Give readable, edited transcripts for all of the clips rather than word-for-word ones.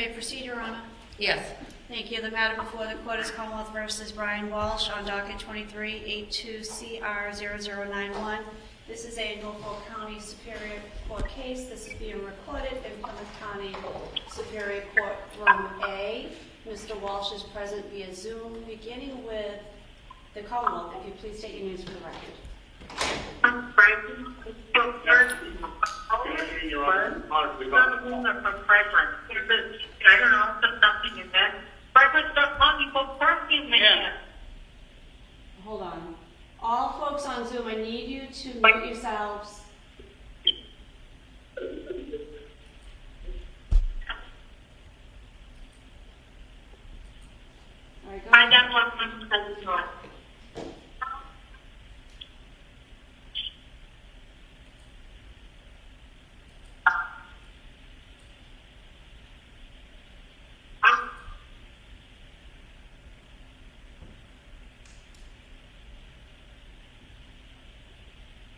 May I proceed, Your Honor? Yes. Thank you. The matter before the court is Commonwealth versus Brian Walsh on docket 2382CR0091. This is a Norfolk County Superior Court case. This is being recorded in Plymouth County Superior Court Room A. Mr. Walsh is present via Zoom, beginning with the Commonwealth. If you please state your names for the record. I'm Franklin. Your Honor, honestly, From Franklin. I don't know, something in that. Franklin, stop talking for parking, man. Hold on. All folks on Zoom, I need you to mute yourselves. All right, go I ahead. got one from President.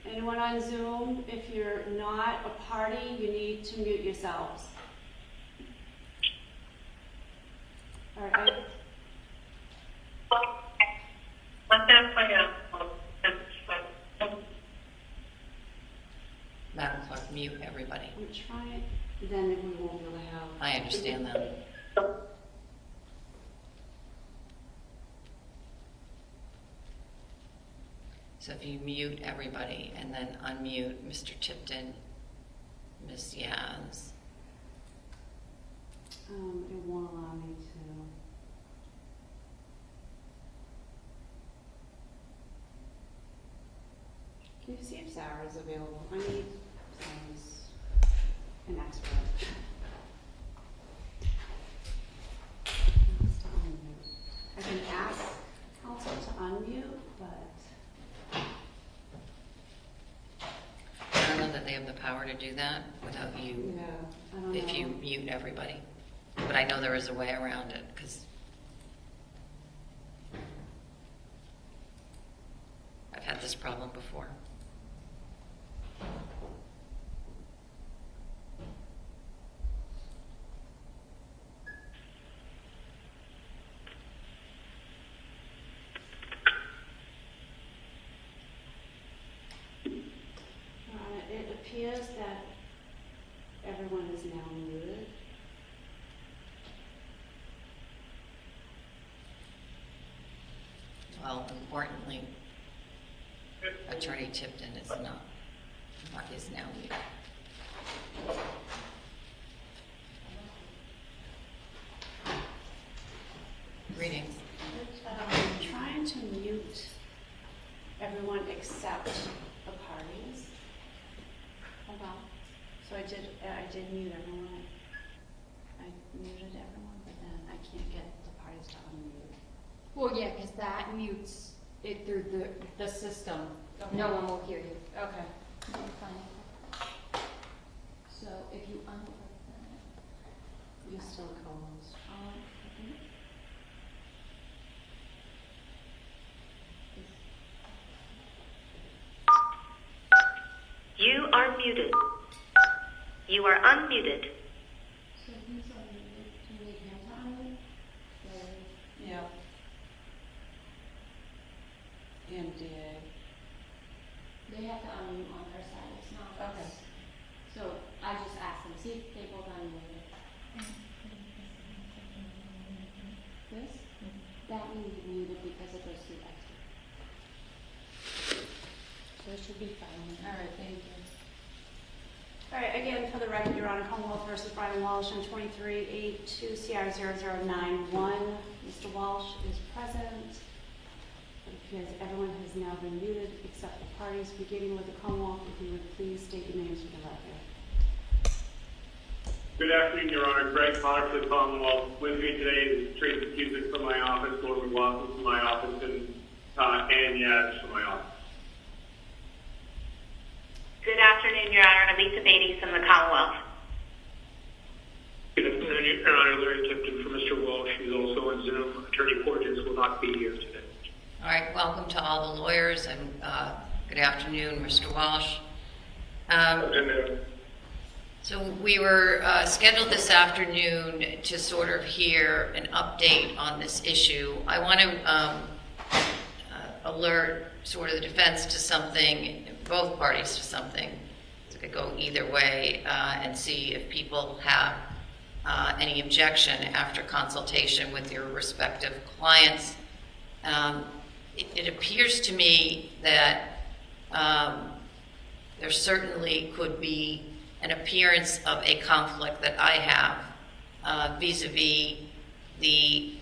Anyone on Zoom, if you're not a party, you need to mute yourselves. All right. Let that play out. Madam Clerk, mute everybody. I'm trying, then we won't be able to have. I understand that. So if you mute everybody and then unmute Mr. Tipton, Ms. Yaz. It won't allow me to. Can you see if Sarah is available? I need someone's an expert. I can ask counsel to unmute, but I don't know that they have the power to do that without you, yeah, I don't know. if you mute everybody. But I know there is a way around it, because I've had this problem before. It appears that everyone is now muted. Well, importantly, Attorney Tipton is not, is now muted. Greetings. I'm trying to mute everyone except the parties. Hold on. So I did mute everyone. I muted everyone, but then I can't get the parties to unmute. Well, yeah, because that mutes it through the system. Okay. No one will hear you. Okay. Okay, fine. So if you unplug that, You're still co-host. You are muted. You are unmuted. so who's unmuted? Do you need him to unmute? Yeah. And DA. They have to unmute on their side. It's not Okay. us. So I just asked them, see if they both unmuted. This? That will be muted because it goes through extra. So it should be fine. All right, thank you. All right, again, for the record, Your Honor, Commonwealth versus Brian Walsh on 2382CR0091. Mr. Walsh is present. It appears everyone has now been muted except the parties, beginning with the Commonwealth. If you would please state your names for the record. good afternoon, Your Honor. Greg Potter for the Commonwealth. With me today is Tracy Cusick from my office, Gordon Watson from my office, and Ann Yaz from my office. Good afternoon, Your Honor. Elisa Beatty from the Commonwealth. Good afternoon, Your Honor. Larry Tipton for Mr. Walsh. He's also on Zoom. Attorney Porges will not be here today. All right, welcome to all the lawyers, and good afternoon, Mr. Walsh. So we were scheduled this afternoon to sort of hear an update on this issue. I want to alert sort of the defense to something, both parties to something. It could go either way, and see if people have any objection after consultation with your respective clients. It appears to me that there certainly could be an appearance of a conflict that I have vis-a-vis the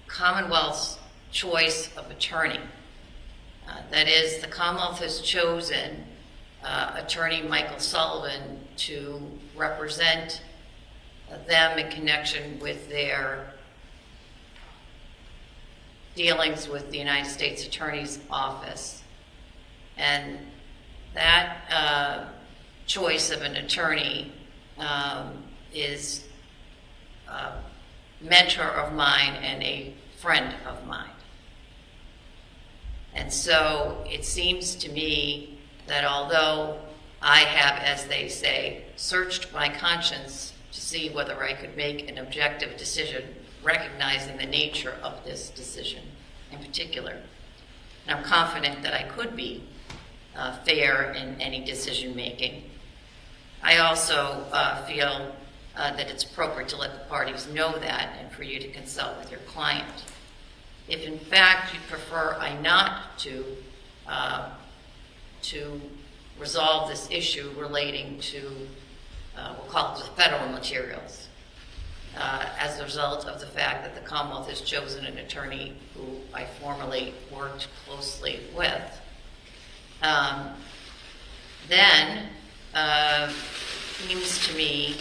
Commonwealth's choice of attorney. That is, the Commonwealth has chosen attorney Michael Sullivan to represent them in connection with their dealings with the United States Attorney's Office. And that choice of an attorney is a mentor of mine and a friend of mine. And so it seems to me that although I have, as they say, searched my conscience to see whether I could make an objective decision, recognizing the nature of this decision in particular, and I'm confident that I could be fair in any decision making. I also feel that it's appropriate to let the parties know that and for you to consult with your client. If in fact you prefer I not to resolve this issue relating to, we'll call it the federal materials, as a result of the fact that the Commonwealth has chosen an attorney who I formerly worked closely with, then it seems to me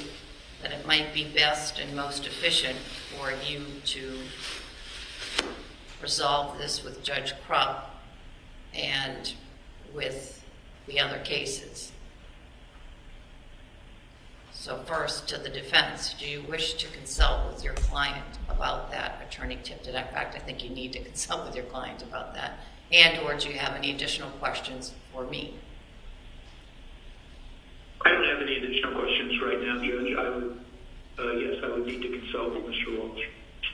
that it might be best and most efficient for you to resolve this with Judge Krupp and with the other cases. So first, to the defense, do you wish to consult with your client about that, Attorney Tipton? In fact, I think you need to consult with your client about that. And or do you have any additional questions for me? I don't have any additional questions right now, Judge. I would, yes, I would need to consult with Mr. Walsh.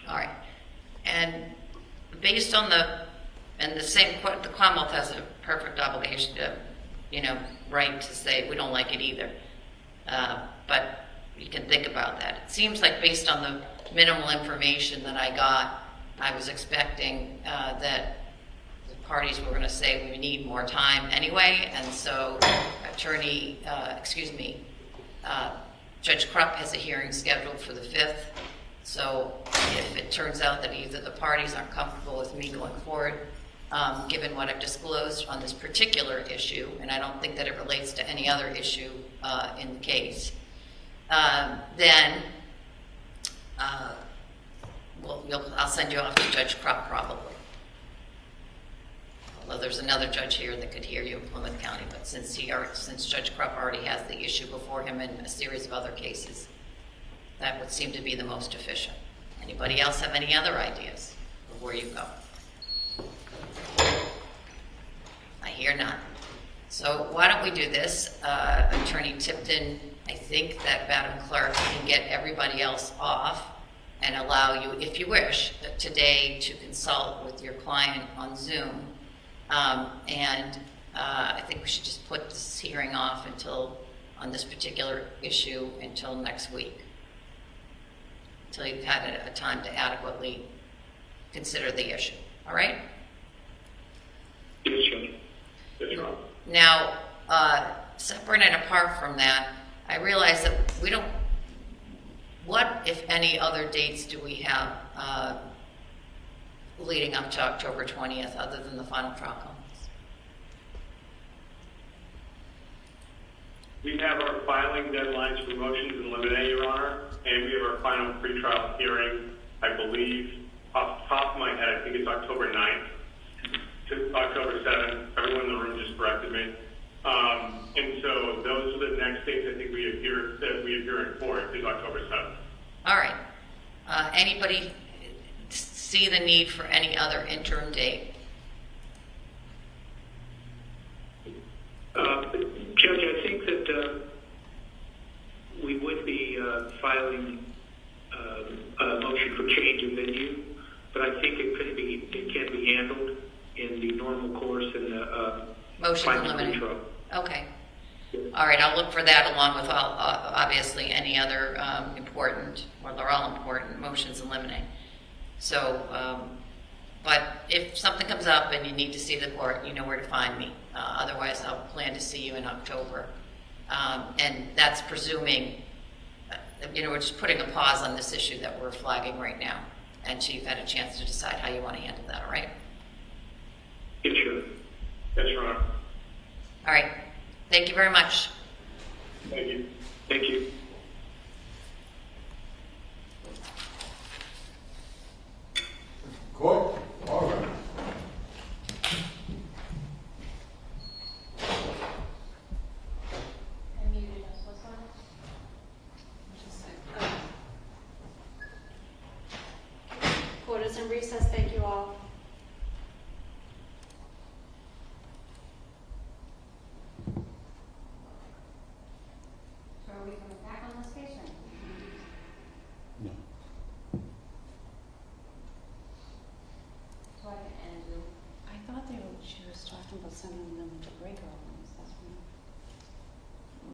All right. And based on the Commonwealth has a perfect obligation to, right to say we don't like it either. But you can think about that. It seems like based on the minimal information that I got, I was expecting that the parties were going to say we need more time anyway, and so Judge Krupp has a hearing scheduled for the 5th. So if it turns out that either the parties aren't comfortable with me going forward, given what I've disclosed on this particular issue, and I don't think that it relates to any other issue in the case, then I'll send you off to Judge Krupp probably. Although there's another judge here that could hear you in Plymouth County, but since Judge Krupp already has the issue before him in a series of other cases, that would seem to be the most efficient. Anybody else have any other ideas before you go? I hear none. So why don't we do this? Attorney Tipton, I think that Madam Clerk can get everybody else off and allow you, if you wish, today to consult with your client on Zoom. And I think we should just put this hearing off on this particular issue until next week, until you've had a time to adequately consider the issue. All right? Yes, Judge. Yes, Your Honor. Now, separate and apart from that, I realize that what, if any, other dates do we have leading up to October 20th other than the final trial conference? We have our filing deadlines for motions in limine, Your Honor, and we have our final pretrial hearing, I believe, off the top of my head, I think it's October 9th to October 7th. Everyone in the room just corrected me. And so those are the next dates I think we appear in court is October 7th. All right. Anybody see the need for any other interim date? filing a motion for change of venue, but I think it can be handled in the normal course in the Motion to final eliminate. pretrial. Okay. All right, I'll look for that along with obviously any other important, or they're all important, motions eliminate. So, but if something comes up and you need to see the court, you know where to find me. Otherwise, I'll plan to see you in October. And that's presuming, we're just putting a pause on this issue that we're flagging right now. And so you've had a chance to decide how you want to handle that, all right? Yes, sure. Yes, Your Honor. All right. Thank you very much. Thank you. Thank you. Court, order. I muted us, what's that? Court is in recess, thank you all. So are we gonna